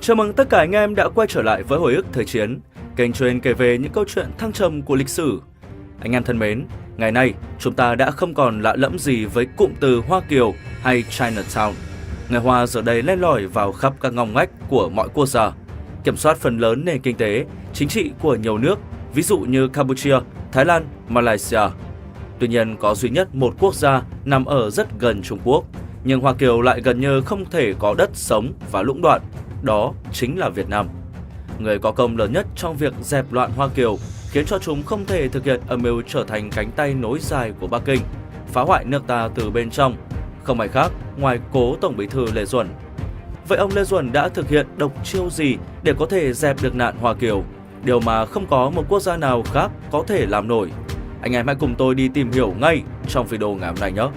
Chào mừng tất cả anh em đã quay trở lại với Hồi ức Thời chiến, kênh chuyên kể về những câu chuyện thăng trầm của lịch sử. Anh em thân mến, ngày nay chúng ta đã không còn lạ lẫm gì với cụm từ Hoa Kiều hay Chinatown. Người Hoa giờ đây len lỏi vào khắp các ngóc ngách của mọi quốc gia, kiểm soát phần lớn nền kinh tế, chính trị của nhiều nước, ví dụ như Campuchia, Thái Lan, Malaysia. Tuy nhiên, có duy nhất một quốc gia nằm ở rất gần Trung Quốc, nhưng Hoa Kiều lại gần như không thể có đất sống và lũng đoạn, đó chính là Việt Nam. Người có công lớn nhất trong việc dẹp loạn Hoa Kiều, khiến cho chúng không thể thực hiện âm mưu trở thành cánh tay nối dài của Bắc Kinh, phá hoại nước ta từ bên trong, không ai khác ngoài cố Tổng Bí thư Lê Duẩn. Vậy ông Lê Duẩn đã thực hiện độc chiêu gì để có thể dẹp được nạn Hoa Kiều, điều mà không có một quốc gia nào khác có thể làm nổi? Anh em hãy cùng tôi đi tìm hiểu ngay trong video ngày hôm nay nhé.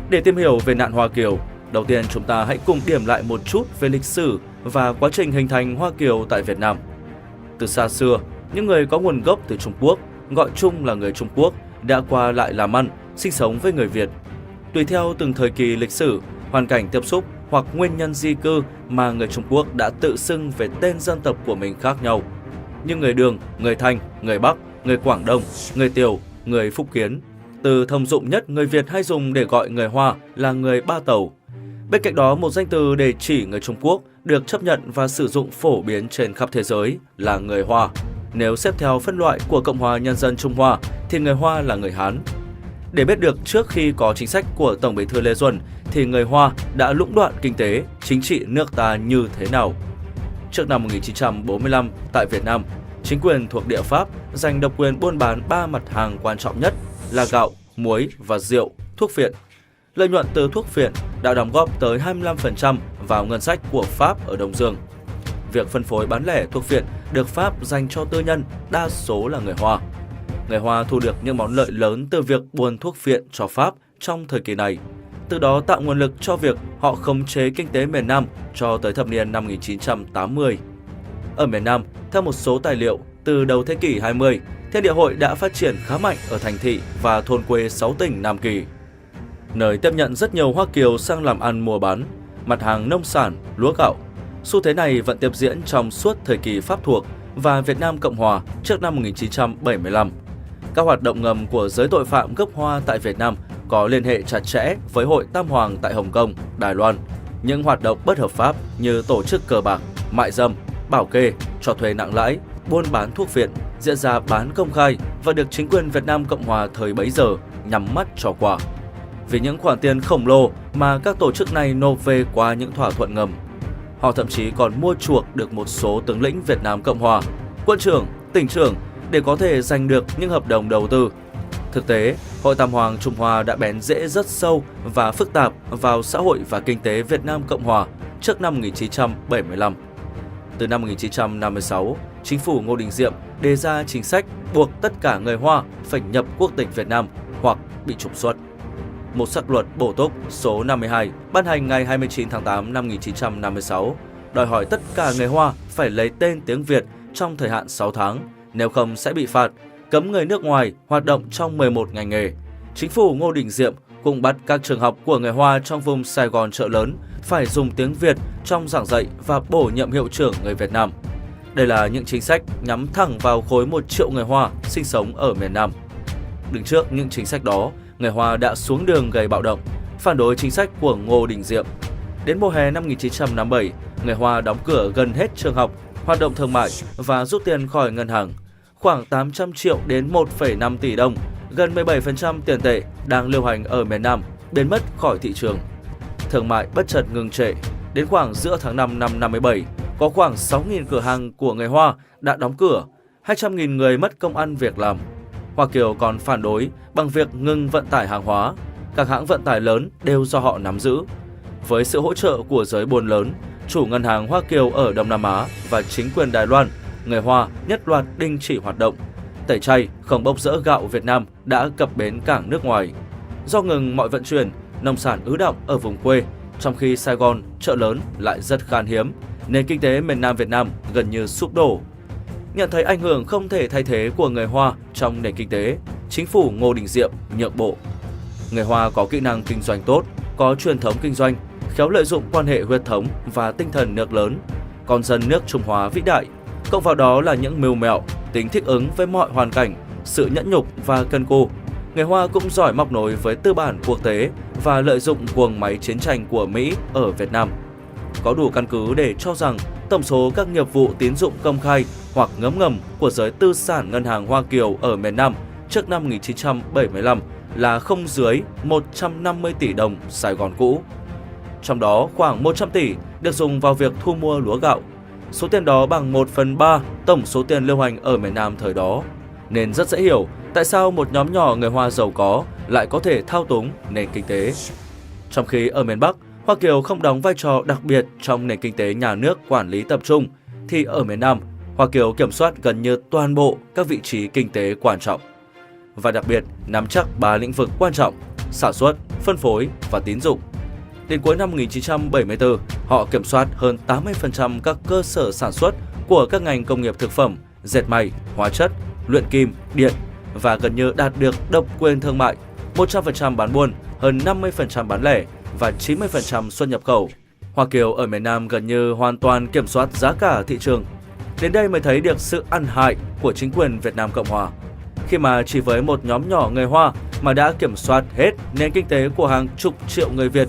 Để tìm hiểu về nạn Hoa Kiều, đầu tiên chúng ta hãy cùng điểm lại một chút về lịch sử và quá trình hình thành Hoa Kiều tại Việt Nam. Từ xa xưa, những người có nguồn gốc từ Trung Quốc, gọi chung là người Trung Quốc, đã qua lại làm ăn, sinh sống với người Việt. Tùy theo từng thời kỳ lịch sử, hoàn cảnh tiếp xúc hoặc nguyên nhân di cư mà người Trung Quốc đã tự xưng về tên dân tộc của mình khác nhau, như người Đường, người Thanh, người Bắc, người Quảng Đông, người Tiều, người Phúc Kiến. Từ thông dụng nhất người Việt hay dùng để gọi người Hoa là người Ba Tàu. Bên cạnh đó, một danh từ để chỉ người Trung Quốc được chấp nhận và sử dụng phổ biến trên khắp thế giới là người Hoa. Nếu xếp theo phân loại của Cộng hòa Nhân dân Trung Hoa thì người Hoa là người Hán. Để biết được trước khi có chính sách của Tổng Bí thư Lê Duẩn thì người Hoa đã lũng đoạn kinh tế, chính trị nước ta như thế nào. Trước năm 1945, tại Việt Nam, chính quyền thuộc địa Pháp giành độc quyền buôn bán 3 mặt hàng quan trọng nhất là gạo, muối và rượu, thuốc phiện. Lợi nhuận từ thuốc phiện đã đóng góp tới 25% vào ngân sách của Pháp ở Đông Dương. Việc phân phối bán lẻ thuốc phiện được Pháp dành cho tư nhân, đa số là người Hoa. Người Hoa thu được những món lợi lớn từ việc buôn thuốc phiện cho Pháp trong thời kỳ này, từ đó tạo nguồn lực cho việc họ khống chế kinh tế miền Nam cho tới thập niên năm 1980. Ở miền Nam, theo một số tài liệu, từ đầu thế kỷ 20, Thiên Địa Hội đã phát triển khá mạnh ở thành thị và thôn quê 6 tỉnh Nam Kỳ, nơi tiếp nhận rất nhiều Hoa Kiều sang làm ăn mua bán, mặt hàng nông sản, lúa gạo. Xu thế này vẫn tiếp diễn trong suốt thời kỳ Pháp thuộc và Việt Nam Cộng Hòa trước năm 1975. Các hoạt động ngầm của giới tội phạm gốc Hoa tại Việt Nam có liên hệ chặt chẽ với Hội Tam Hoàng tại Hồng Kông, Đài Loan. Những hoạt động bất hợp pháp như tổ chức cờ bạc, mại dâm, bảo kê, cho thuê nặng lãi, buôn bán thuốc phiện diễn ra bán công khai và được chính quyền Việt Nam Cộng Hòa thời bấy giờ nhắm mắt cho qua. Vì những khoản tiền khổng lồ mà các tổ chức này nộp về qua những thỏa thuận ngầm, họ thậm chí còn mua chuộc được một số tướng lĩnh Việt Nam Cộng Hòa, quân trưởng, tỉnh trưởng để có thể giành được những hợp đồng đầu tư. Thực tế, Hội Tam Hoàng Trung Hoa đã bén rễ rất sâu và phức tạp vào xã hội và kinh tế Việt Nam Cộng Hòa trước năm 1975. Từ năm 1956, chính phủ Ngô Đình Diệm đề ra chính sách buộc tất cả người Hoa phải nhập quốc tịch Việt Nam hoặc bị trục xuất. Một sắc luật bổ túc số 52 ban hành ngày 29 tháng 8 năm 1956 đòi hỏi tất cả người Hoa phải lấy tên tiếng Việt trong thời hạn 6 tháng, nếu không sẽ bị phạt, cấm người nước ngoài hoạt động trong 11 ngành nghề. Chính phủ Ngô Đình Diệm cũng bắt các trường học của người Hoa trong vùng Sài Gòn chợ lớn phải dùng tiếng Việt trong giảng dạy và bổ nhiệm hiệu trưởng người Việt Nam. Đây là những chính sách nhắm thẳng vào khối 1 triệu người Hoa sinh sống ở miền Nam. Đứng trước những chính sách đó, người Hoa đã xuống đường gây bạo động, phản đối chính sách của Ngô Đình Diệm. Đến mùa hè năm 1957, người Hoa đóng cửa gần hết trường học, hoạt động thương mại và rút tiền khỏi ngân hàng. Khoảng 800 triệu đến 1,5 tỷ đồng, gần 17% tiền tệ đang lưu hành ở miền Nam biến mất khỏi thị trường. Thương mại bất chợt ngừng trệ. Đến khoảng giữa tháng 5 năm 57, có khoảng 6.000 cửa hàng của người Hoa đã đóng cửa, 200.000 người mất công ăn việc làm. Hoa Kiều còn phản đối bằng việc ngừng vận tải hàng hóa. Các hãng vận tải lớn đều do họ nắm giữ. Với sự hỗ trợ của giới buôn lớn, chủ ngân hàng Hoa Kiều ở Đông Nam Á và chính quyền Đài Loan, người Hoa nhất loạt đình chỉ hoạt động. Tẩy chay không bốc rỡ gạo Việt Nam đã cập bến cảng nước ngoài. Do ngừng mọi vận chuyển, nông sản ứ đọng ở vùng quê, trong khi Sài Gòn, chợ lớn lại rất khan hiếm, nền kinh tế miền Nam Việt Nam gần như sụp đổ. Nhận thấy ảnh hưởng không thể thay thế của người Hoa trong nền kinh tế, chính phủ Ngô Đình Diệm nhượng bộ. Người Hoa có kỹ năng kinh doanh tốt, có truyền thống kinh doanh, khéo lợi dụng quan hệ huyết thống và tinh thần nước lớn, con dân nước Trung Hoa vĩ đại, cộng vào đó là những mưu mẹo, tính thích ứng với mọi hoàn cảnh, sự nhẫn nhục và cân cù. Người Hoa cũng giỏi móc nối với tư bản quốc tế và lợi dụng guồng máy chiến tranh của Mỹ ở Việt Nam. Có đủ căn cứ để cho rằng tổng số các nghiệp vụ tín dụng công khai hoặc ngấm ngầm của giới tư sản ngân hàng Hoa Kiều ở miền Nam trước năm 1975 là không dưới 150 tỷ đồng Sài Gòn cũ. Trong đó khoảng 100 tỷ được dùng vào việc thu mua lúa gạo. Số tiền đó bằng 1/3 tổng số tiền lưu hành ở miền Nam thời đó. Nên rất dễ hiểu tại sao một nhóm nhỏ người Hoa giàu có lại có thể thao túng nền kinh tế. Trong khi ở miền Bắc, Hoa Kiều không đóng vai trò đặc biệt trong nền kinh tế nhà nước quản lý tập trung, thì ở miền Nam, Hoa Kiều kiểm soát gần như toàn bộ các vị trí kinh tế quan trọng. Và đặc biệt nắm chắc 3 lĩnh vực quan trọng: sản xuất, phân phối và tín dụng. Đến cuối năm 1974, họ kiểm soát hơn 80% các cơ sở sản xuất của các ngành công nghiệp thực phẩm, dệt may, hóa chất, luyện kim, điện và gần như đạt được độc quyền thương mại, 100% bán buôn, hơn 50% bán lẻ và 90% xuất nhập khẩu. Hoa Kiều ở miền Nam gần như hoàn toàn kiểm soát giá cả thị trường. Đến đây mới thấy được sự ăn hại của chính quyền Việt Nam Cộng Hòa, khi mà chỉ với một nhóm nhỏ người Hoa mà đã kiểm soát hết nền kinh tế của hàng chục triệu người Việt.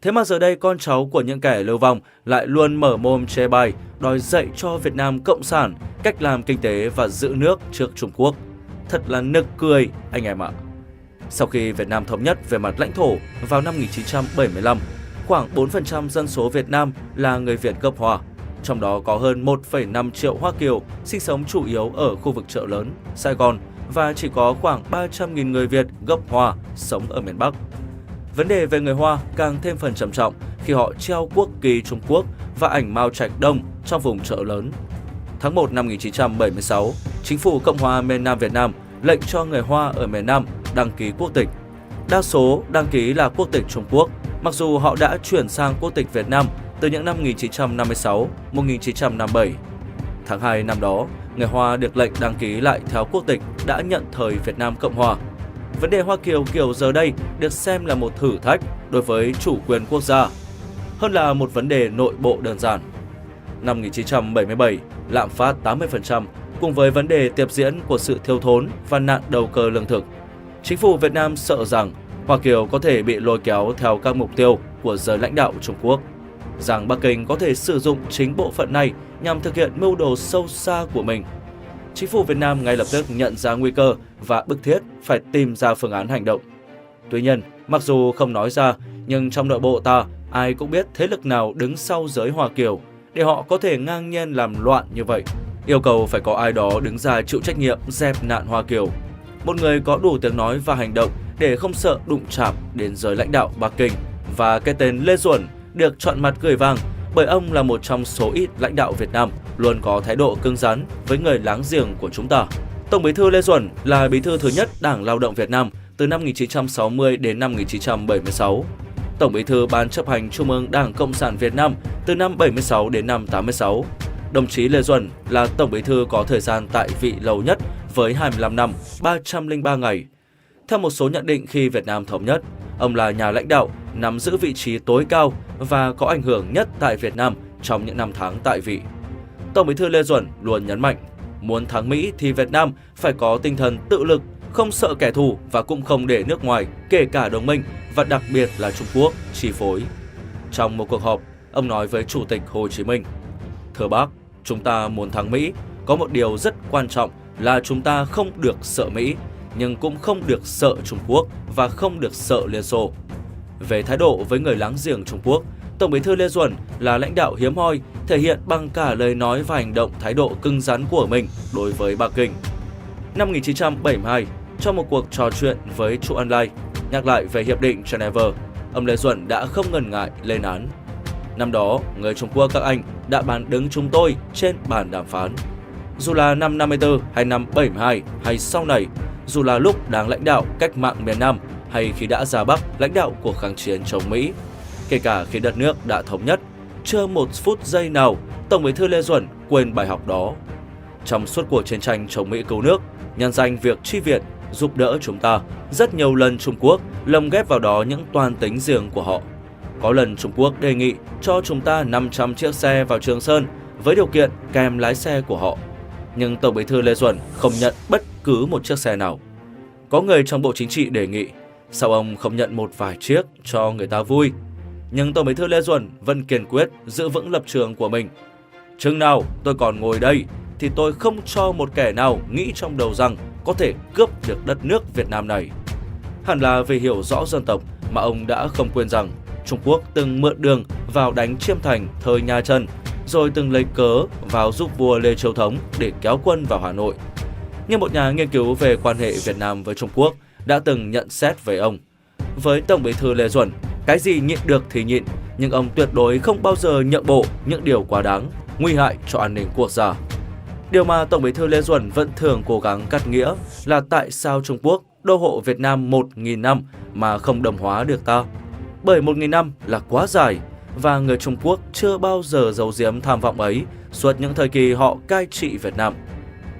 Thế mà giờ đây con cháu của những kẻ lưu vong lại luôn mở mồm chê bai, đòi dạy cho Việt Nam Cộng sản cách làm kinh tế và giữ nước trước Trung Quốc. Thật là nực cười anh em ạ. Sau khi Việt Nam thống nhất về mặt lãnh thổ vào năm 1975, khoảng 4% dân số Việt Nam là người Việt gốc Hoa. Trong đó có hơn 1,5 triệu Hoa Kiều sinh sống chủ yếu ở khu vực chợ lớn, Sài Gòn và chỉ có khoảng 300.000 người Việt gốc Hoa sống ở miền Bắc. Vấn đề về người Hoa càng thêm phần trầm trọng khi họ treo quốc kỳ Trung Quốc và ảnh Mao Trạch Đông trong vùng chợ lớn. Tháng 1 năm 1976, Chính phủ Cộng hòa miền Nam Việt Nam lệnh cho người Hoa ở miền Nam đăng ký quốc tịch. Đa số đăng ký là quốc tịch Trung Quốc, mặc dù họ đã chuyển sang quốc tịch Việt Nam từ những năm 1956, 1957. Tháng 2 năm đó, người Hoa được lệnh đăng ký lại theo quốc tịch đã nhận thời Việt Nam Cộng Hòa. Vấn đề Hoa Kiều kiểu giờ đây được xem là một thử thách đối với chủ quyền quốc gia, hơn là một vấn đề nội bộ đơn giản. Năm 1977, lạm phát 80% cùng với vấn đề tiếp diễn của sự thiếu thốn và nạn đầu cơ lương thực. Chính phủ Việt Nam sợ rằng Hoa Kiều có thể bị lôi kéo theo các mục tiêu của giới lãnh đạo Trung Quốc, rằng Bắc Kinh có thể sử dụng chính bộ phận này nhằm thực hiện mưu đồ sâu xa của mình. Chính phủ Việt Nam ngay lập tức nhận ra nguy cơ và bức thiết phải tìm ra phương án hành động. Tuy nhiên, mặc dù không nói ra, nhưng trong nội bộ ta, ai cũng biết thế lực nào đứng sau giới Hoa Kiều để họ có thể ngang nhiên làm loạn như vậy. Yêu cầu phải có ai đó đứng ra chịu trách nhiệm dẹp nạn Hoa Kiều. Một người có đủ tiếng nói và hành động để không sợ đụng chạm đến giới lãnh đạo Bắc Kinh. Và cái tên Lê Duẩn được chọn mặt gửi vàng bởi ông là một trong số ít lãnh đạo Việt Nam luôn có thái độ cứng rắn với người láng giềng của chúng ta. Tổng Bí thư Lê Duẩn là bí thư thứ nhất Đảng Lao động Việt Nam từ năm 1960 đến năm 1976. Tổng Bí thư Ban chấp hành Trung ương Đảng Cộng sản Việt Nam từ năm 76 đến năm 86. Đồng chí Lê Duẩn là Tổng Bí thư có thời gian tại vị lâu nhất với 25 năm, 303 ngày. Theo một số nhận định khi Việt Nam thống nhất, ông là nhà lãnh đạo nắm giữ vị trí tối cao và có ảnh hưởng nhất tại Việt Nam trong những năm tháng tại vị. Tổng Bí thư Lê Duẩn luôn nhấn mạnh, muốn thắng Mỹ thì Việt Nam phải có tinh thần tự lực, không sợ kẻ thù và cũng không để nước ngoài, kể cả đồng minh và đặc biệt là Trung Quốc, chi phối. Trong một cuộc họp, ông nói với Chủ tịch Hồ Chí Minh, thưa bác, chúng ta muốn thắng Mỹ, có một điều rất quan trọng là chúng ta không được sợ Mỹ, nhưng cũng không được sợ Trung Quốc và không được sợ Liên Xô. Về thái độ với người láng giềng Trung Quốc, Tổng Bí thư Lê Duẩn là lãnh đạo hiếm hoi, thể hiện bằng cả lời nói và hành động thái độ cứng rắn của mình đối với Bắc Kinh. Năm 1972, trong một cuộc trò chuyện với Chu Ân Lai, nhắc lại về Hiệp định Geneva, ông Lê Duẩn đã không ngần ngại lên án. Năm đó, người Trung Quốc các anh đã bán đứng chúng tôi trên bàn đàm phán. Dù là năm 54 hay năm 72 hay sau này, dù là lúc đang lãnh đạo cách mạng miền Nam hay khi đã ra Bắc lãnh đạo cuộc kháng chiến chống Mỹ, kể cả khi đất nước đã thống nhất, chưa một phút giây nào Tổng Bí thư Lê Duẩn quên bài học đó. Trong suốt cuộc chiến tranh chống Mỹ cứu nước, nhân danh việc chi viện, giúp đỡ chúng ta, rất nhiều lần Trung Quốc lồng ghép vào đó những toan tính riêng của họ. Có lần Trung Quốc đề nghị cho chúng ta 500 chiếc xe vào Trường Sơn với điều kiện kèm lái xe của họ. Nhưng Tổng Bí thư Lê Duẩn không nhận bất cứ một chiếc xe nào. Có người trong Bộ Chính trị đề nghị sao ông không nhận một vài chiếc cho người ta vui. Nhưng Tổng Bí thư Lê Duẩn vẫn kiên quyết giữ vững lập trường của mình. Chừng nào tôi còn ngồi đây thì tôi không cho một kẻ nào nghĩ trong đầu rằng có thể cướp được đất nước Việt Nam này. Hẳn là vì hiểu rõ dân tộc mà ông đã không quên rằng Trung Quốc từng mượn đường vào đánh Chiêm Thành thời nhà Trần, rồi từng lấy cớ vào giúp vua Lê Chiêu Thống để kéo quân vào Hà Nội. Như một nhà nghiên cứu về quan hệ Việt Nam với Trung Quốc đã từng nhận xét về ông: với Tổng Bí thư Lê Duẩn, cái gì nhịn được thì nhịn, nhưng ông tuyệt đối không bao giờ nhượng bộ những điều quá đáng, nguy hại cho an ninh quốc gia. Điều mà Tổng Bí thư Lê Duẩn vẫn thường cố gắng cắt nghĩa là tại sao Trung Quốc đô hộ Việt Nam 1.000 năm mà không đồng hóa được ta. Bởi 1.000 năm là quá dài, và người Trung Quốc chưa bao giờ giấu giếm tham vọng ấy suốt những thời kỳ họ cai trị Việt Nam.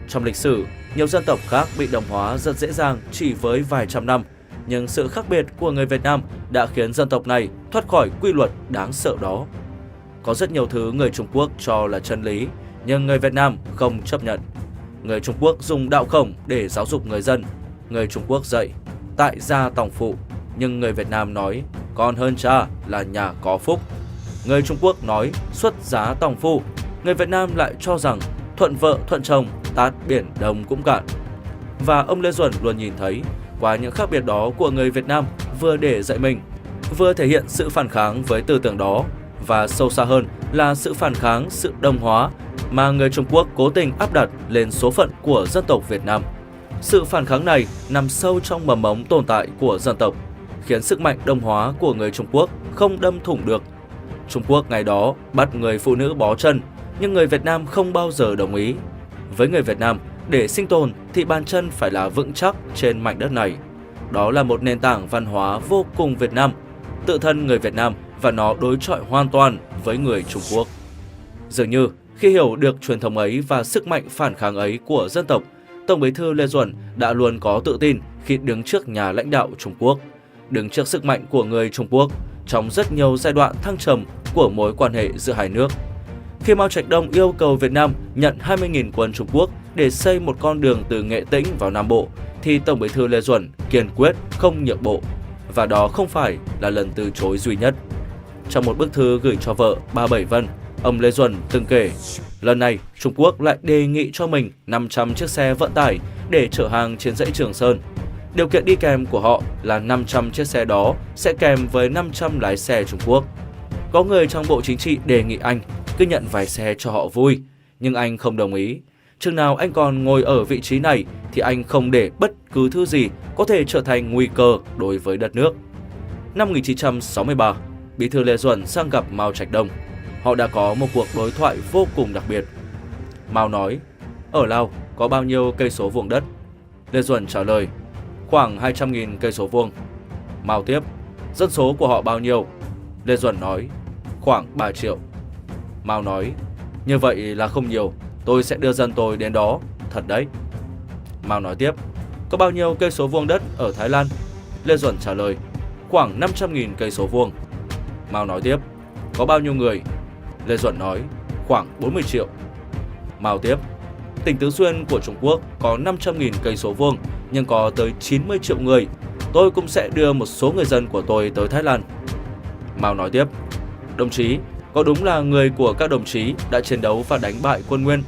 Trong lịch sử, nhiều dân tộc khác bị đồng hóa rất dễ dàng chỉ với vài trăm năm, nhưng sự khác biệt của người Việt Nam đã khiến dân tộc này thoát khỏi quy luật đáng sợ đó. Có rất nhiều thứ người Trung Quốc cho là chân lý, nhưng người Việt Nam không chấp nhận. Người Trung Quốc dùng đạo khổng để giáo dục người dân. Người Trung Quốc dạy tại gia tòng phụ, nhưng người Việt Nam nói con hơn cha là nhà có phúc. Người Trung Quốc nói xuất giá tòng phu, người Việt Nam lại cho rằng thuận vợ thuận chồng, tát biển Đông cũng cạn. Và ông Lê Duẩn luôn nhìn thấy qua những khác biệt đó của người Việt Nam vừa để dạy mình, vừa thể hiện sự phản kháng với tư tưởng đó, và sâu xa hơn là sự phản kháng, sự đồng hóa mà người Trung Quốc cố tình áp đặt lên số phận của dân tộc Việt Nam. Sự phản kháng này nằm sâu trong mầm mống tồn tại của dân tộc, khiến sức mạnh đồng hóa của người Trung Quốc không đâm thủng được. Trung Quốc ngày đó bắt người phụ nữ bó chân, nhưng người Việt Nam không bao giờ đồng ý. Với người Việt Nam, để sinh tồn thì bàn chân phải là vững chắc trên mảnh đất này. Đó là một nền tảng văn hóa vô cùng Việt Nam, tự thân người Việt Nam, và nó đối chọi hoàn toàn với người Trung Quốc. Dường như khi hiểu được truyền thống ấy và sức mạnh phản kháng ấy của dân tộc, Tổng Bí thư Lê Duẩn đã luôn có tự tin khi đứng trước nhà lãnh đạo Trung Quốc, đứng trước sức mạnh của người Trung Quốc trong rất nhiều giai đoạn thăng trầm của mối quan hệ giữa hai nước. Khi Mao Trạch Đông yêu cầu Việt Nam nhận 20.000 quân Trung Quốc để xây một con đường từ Nghệ Tĩnh vào Nam Bộ, thì Tổng Bí thư Lê Duẩn kiên quyết không nhượng bộ, và đó không phải là lần từ chối duy nhất. Trong một bức thư gửi cho vợ 37 Vân, ông Lê Duẩn từng kể, lần này Trung Quốc lại đề nghị cho mình 500 chiếc xe vận tải để chở hàng trên dãy Trường Sơn. Điều kiện đi kèm của họ là 500 chiếc xe đó sẽ kèm với 500 lái xe Trung Quốc. Có người trong Bộ Chính trị đề nghị anh cứ nhận vài xe cho họ vui, nhưng anh không đồng ý. Chừng nào anh còn ngồi ở vị trí này thì anh không để bất cứ thứ gì có thể trở thành nguy cơ đối với đất nước. Năm 1963, Bí thư Lê Duẩn sang gặp Mao Trạch Đông. Họ đã có một cuộc đối thoại vô cùng đặc biệt. Mao nói, ở Lào có bao nhiêu cây số vuông đất? Lê Duẩn trả lời, khoảng 200.000 cây số vuông. Mao tiếp, dân số của họ bao nhiêu? Lê Duẩn nói, khoảng 3 triệu. Mao nói, như vậy là không nhiều, tôi sẽ đưa dân tôi đến đó, thật đấy. Mao nói tiếp, có bao nhiêu cây số vuông đất ở Thái Lan? Lê Duẩn trả lời, khoảng 500.000 cây số vuông. Mao nói tiếp, có bao nhiêu người? Lê Duẩn nói, khoảng 40 triệu. Mao tiếp, tỉnh Tứ Xuyên của Trung Quốc có 500.000 cây số vuông, nhưng có tới 90 triệu người. Tôi cũng sẽ đưa một số người dân của tôi tới Thái Lan. Mao nói tiếp, đồng chí, có đúng là người của các đồng chí đã chiến đấu và đánh bại quân Nguyên?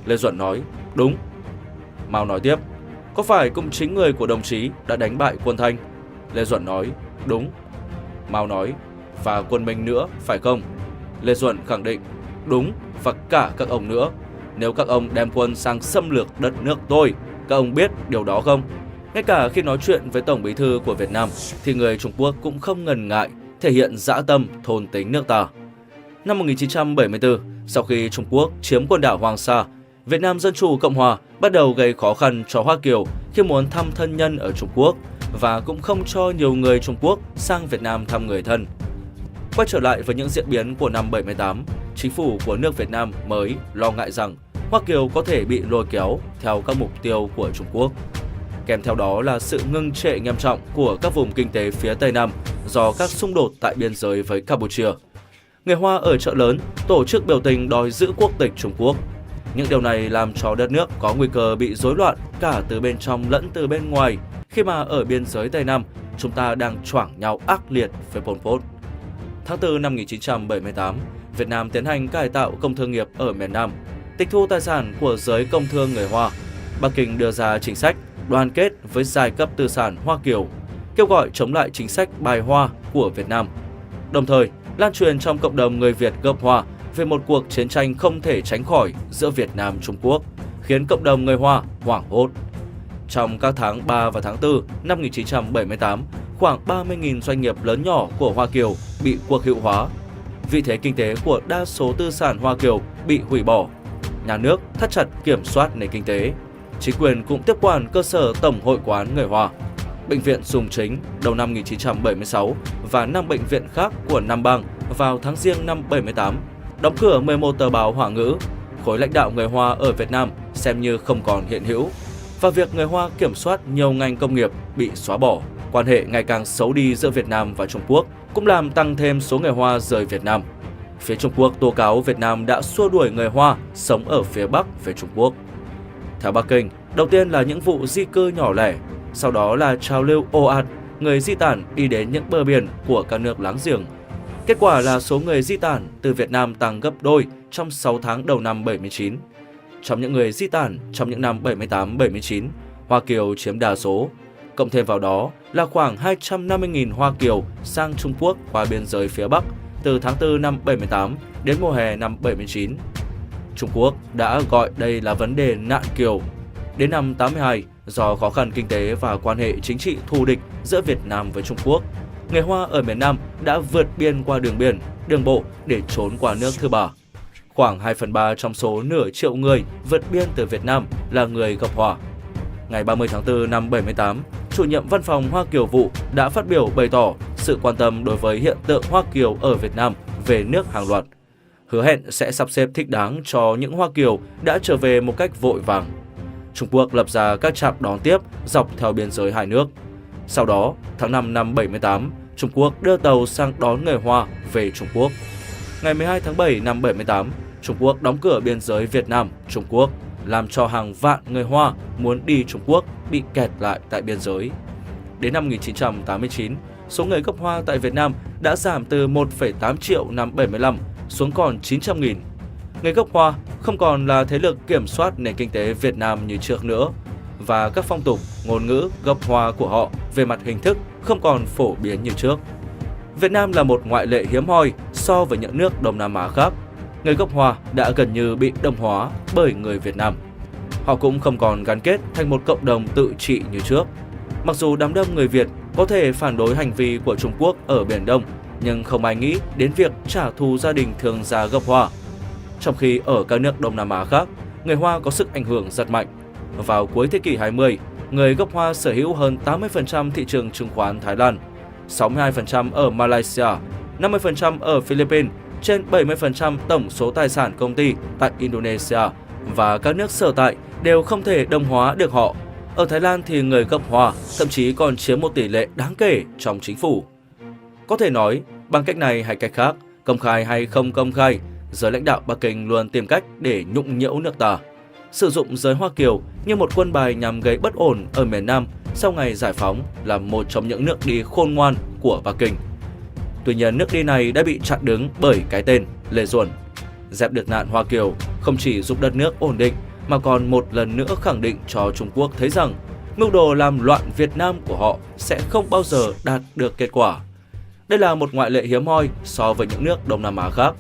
Lê Duẩn nói, đúng. Mao nói tiếp, có phải cũng chính người của đồng chí đã đánh bại quân Thanh? Lê Duẩn nói, đúng. Mao nói, và quân Minh nữa, phải không? Lê Duẩn khẳng định, đúng, và cả các ông nữa. Nếu các ông đem quân sang xâm lược đất nước tôi, các ông biết điều đó không? Ngay cả khi nói chuyện với Tổng Bí thư của Việt Nam, thì người Trung Quốc cũng không ngần ngại thể hiện dã tâm thôn tính nước ta. Năm 1974, sau khi Trung Quốc chiếm quần đảo Hoàng Sa, Việt Nam Dân Chủ Cộng Hòa bắt đầu gây khó khăn cho Hoa Kiều khi muốn thăm thân nhân ở Trung Quốc, và cũng không cho nhiều người Trung Quốc sang Việt Nam thăm người thân. Quay trở lại với những diễn biến của năm 78, chính phủ của nước Việt Nam mới lo ngại rằng Hoa Kiều có thể bị lôi kéo theo các mục tiêu của Trung Quốc. Kèm theo đó là sự ngưng trệ nghiêm trọng của các vùng kinh tế phía Tây Nam do các xung đột tại biên giới với Campuchia. Người Hoa ở chợ lớn tổ chức biểu tình đòi giữ quốc tịch Trung Quốc. Những điều này làm cho đất nước có nguy cơ bị rối loạn cả từ bên trong lẫn từ bên ngoài, khi mà ở biên giới Tây Nam, chúng ta đang choảng nhau ác liệt với Pol Pot. Tháng 4 năm 1978, Việt Nam tiến hành cải tạo công thương nghiệp ở miền Nam, tịch thu tài sản của giới công thương người Hoa. Bắc Kinh đưa ra chính sách đoàn kết với giai cấp tư sản Hoa Kiều, kêu gọi chống lại chính sách bài Hoa của Việt Nam, đồng thời lan truyền trong cộng đồng người Việt gốc Hoa về một cuộc chiến tranh không thể tránh khỏi giữa Việt Nam Trung Quốc, khiến cộng đồng người Hoa hoảng hốt. Trong các tháng 3 và tháng 4 năm 1978, khoảng 30.000 doanh nghiệp lớn nhỏ của Hoa Kiều bị quốc hữu hóa. Vị thế kinh tế của đa số tư sản Hoa Kiều bị hủy bỏ. Nhà nước thắt chặt kiểm soát nền kinh tế. Chính quyền cũng tiếp quản cơ sở Tổng hội quán người Hoa, bệnh viện Dùng Chính đầu năm 1976 và 5 bệnh viện khác của Nam Bang vào tháng Giêng năm 78. Đóng cửa 11 tờ báo Hoa ngữ. Khối lãnh đạo người Hoa ở Việt Nam xem như không còn hiện hữu, và việc người Hoa kiểm soát nhiều ngành công nghiệp bị xóa bỏ. Quan hệ ngày càng xấu đi giữa Việt Nam và Trung Quốc cũng làm tăng thêm số người Hoa rời Việt Nam. Phía Trung Quốc tố cáo Việt Nam đã xua đuổi người Hoa sống ở phía Bắc về Trung Quốc. Theo Bắc Kinh, đầu tiên là những vụ di cư nhỏ lẻ, sau đó là trào lưu ồ ạt người di tản đi đến những bờ biển của các nước láng giềng. Kết quả là số người di tản từ Việt Nam tăng gấp đôi trong 6 tháng đầu năm 79. Trong những người di tản trong những năm 78-79, Hoa Kiều chiếm đa số. Cộng thêm vào đó là khoảng 250.000 Hoa Kiều sang Trung Quốc qua biên giới phía Bắc từ tháng 4 năm 78 đến mùa hè năm 79. Trung Quốc đã gọi đây là vấn đề nạn Kiều. Đến năm 82, do khó khăn kinh tế và quan hệ chính trị thù địch giữa Việt Nam với Trung Quốc, người Hoa ở miền Nam đã vượt biên qua đường biển, đường bộ để trốn qua nước thứ ba. Khoảng 2/3 trong số nửa triệu người vượt biên từ Việt Nam là người gốc Hoa. Ngày 30 tháng 4 năm 78, chủ nhiệm văn phòng Hoa Kiều vụ đã phát biểu bày tỏ sự quan tâm đối với hiện tượng Hoa Kiều ở Việt Nam về nước hàng loạt, hứa hẹn sẽ sắp xếp thích đáng cho những Hoa Kiều đã trở về một cách vội vàng. Trung Quốc lập ra các trạm đón tiếp dọc theo biên giới hai nước. Sau đó, tháng 5 năm 78, Trung Quốc đưa tàu sang đón người Hoa về Trung Quốc. Ngày 12 tháng 7 năm 78, Trung Quốc đóng cửa biên giới Việt Nam, Trung Quốc, làm cho hàng vạn người Hoa muốn đi Trung Quốc bị kẹt lại tại biên giới. Đến năm 1989, số người gốc Hoa tại Việt Nam đã giảm từ 1,8 triệu năm 75 xuống còn 900.000. Người gốc Hoa không còn là thế lực kiểm soát nền kinh tế Việt Nam như trước nữa, và các phong tục, ngôn ngữ gốc Hoa của họ về mặt hình thức không còn phổ biến như trước. Việt Nam là một ngoại lệ hiếm hoi so với những nước Đông Nam Á khác. Người gốc Hoa đã gần như bị đồng hóa bởi người Việt Nam. Họ cũng không còn gắn kết thành một cộng đồng tự trị như trước. Mặc dù đám đông người Việt có thể phản đối hành vi của Trung Quốc ở Biển Đông, nhưng không ai nghĩ đến việc trả thù gia đình thương gia gốc Hoa. Trong khi ở các nước Đông Nam Á khác, người Hoa có sức ảnh hưởng rất mạnh. Vào cuối thế kỷ 20, người gốc Hoa sở hữu hơn 80% thị trường chứng khoán Thái Lan, 62% ở Malaysia, 50% ở Philippines, trên 70% tổng số tài sản công ty tại Indonesia và các nước sở tại đều không thể đồng hóa được họ. Ở Thái Lan thì người gốc Hoa thậm chí còn chiếm một tỷ lệ đáng kể trong chính phủ. Có thể nói, bằng cách này hay cách khác, công khai hay không công khai, giới lãnh đạo Bắc Kinh luôn tìm cách để nhũng nhiễu nước ta, sử dụng giới Hoa Kiều như một quân bài nhằm gây bất ổn ở miền Nam sau ngày giải phóng là một trong những nước đi khôn ngoan của Bắc Kinh. Tuy nhiên, nước đi này đã bị chặn đứng bởi cái tên Lê Duẩn. Dẹp được nạn Hoa Kiều không chỉ giúp đất nước ổn định mà còn một lần nữa khẳng định cho Trung Quốc thấy rằng mưu đồ làm loạn Việt Nam của họ sẽ không bao giờ đạt được kết quả. Đây là một ngoại lệ hiếm hoi so với những nước Đông Nam Á khác.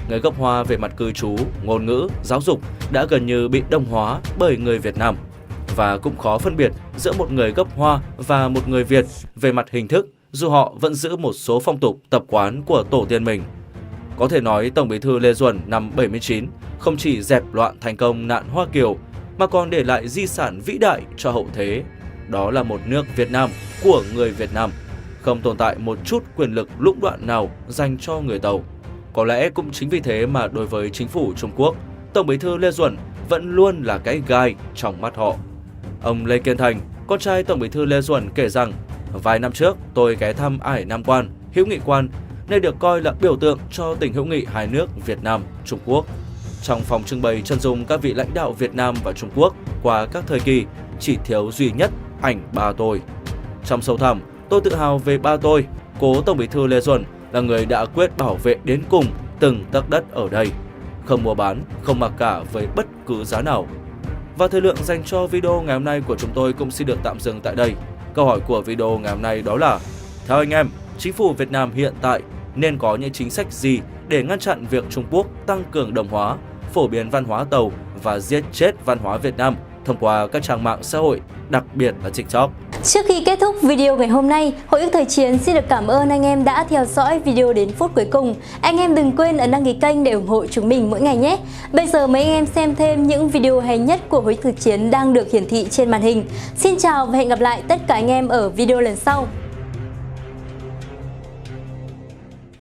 Người gốc Hoa về mặt cư trú, ngôn ngữ, giáo dục đã gần như bị đồng hóa bởi người Việt Nam, và cũng khó phân biệt giữa một người gốc Hoa và một người Việt về mặt hình thức, dù họ vẫn giữ một số phong tục tập quán của tổ tiên mình. Có thể nói Tổng Bí thư Lê Duẩn năm 79 không chỉ dẹp loạn thành công nạn Hoa Kiều mà còn để lại di sản vĩ đại cho hậu thế. Đó là một nước Việt Nam của người Việt Nam, không tồn tại một chút quyền lực lũng đoạn nào dành cho người Tàu. Có lẽ cũng chính vì thế mà đối với chính phủ Trung Quốc, Tổng Bí thư Lê Duẩn vẫn luôn là cái gai trong mắt họ. Ông Lê Kiên Thành, con trai Tổng Bí thư Lê Duẩn kể rằng, vài năm trước tôi ghé thăm Ải Nam Quan, Hữu Nghị Quan nơi được coi là biểu tượng cho tình hữu nghị hai nước Việt Nam, Trung Quốc. Trong phòng trưng bày chân dung các vị lãnh đạo Việt Nam và Trung Quốc qua các thời kỳ, chỉ thiếu duy nhất ảnh ba tôi. Trong sâu thẳm, tôi tự hào về ba tôi. Cố Tổng Bí thư Lê Duẩn là người đã quyết bảo vệ đến cùng từng tấc đất ở đây, không mua bán, không mặc cả với bất cứ giá nào. Và thời lượng dành cho video ngày hôm nay của chúng tôi cũng xin được tạm dừng tại đây. Câu hỏi của video ngày hôm nay đó là: theo anh em, chính phủ Việt Nam hiện tại nên có những chính sách gì để ngăn chặn việc Trung Quốc tăng cường đồng hóa, phổ biến văn hóa Tàu và giết chết văn hóa Việt Nam thông qua các trang mạng xã hội, đặc biệt là TikTok? Trước khi kết thúc video ngày hôm nay, Hội ước thời chiến xin được cảm ơn anh em đã theo dõi video đến phút cuối cùng. Anh em đừng quên ấn đăng ký kênh để ủng hộ chúng mình mỗi ngày nhé. Bây giờ mời anh em xem thêm những video hay nhất của Hội ước thời chiến đang được hiển thị trên màn hình. Xin chào và hẹn gặp lại tất cả anh em ở video lần sau.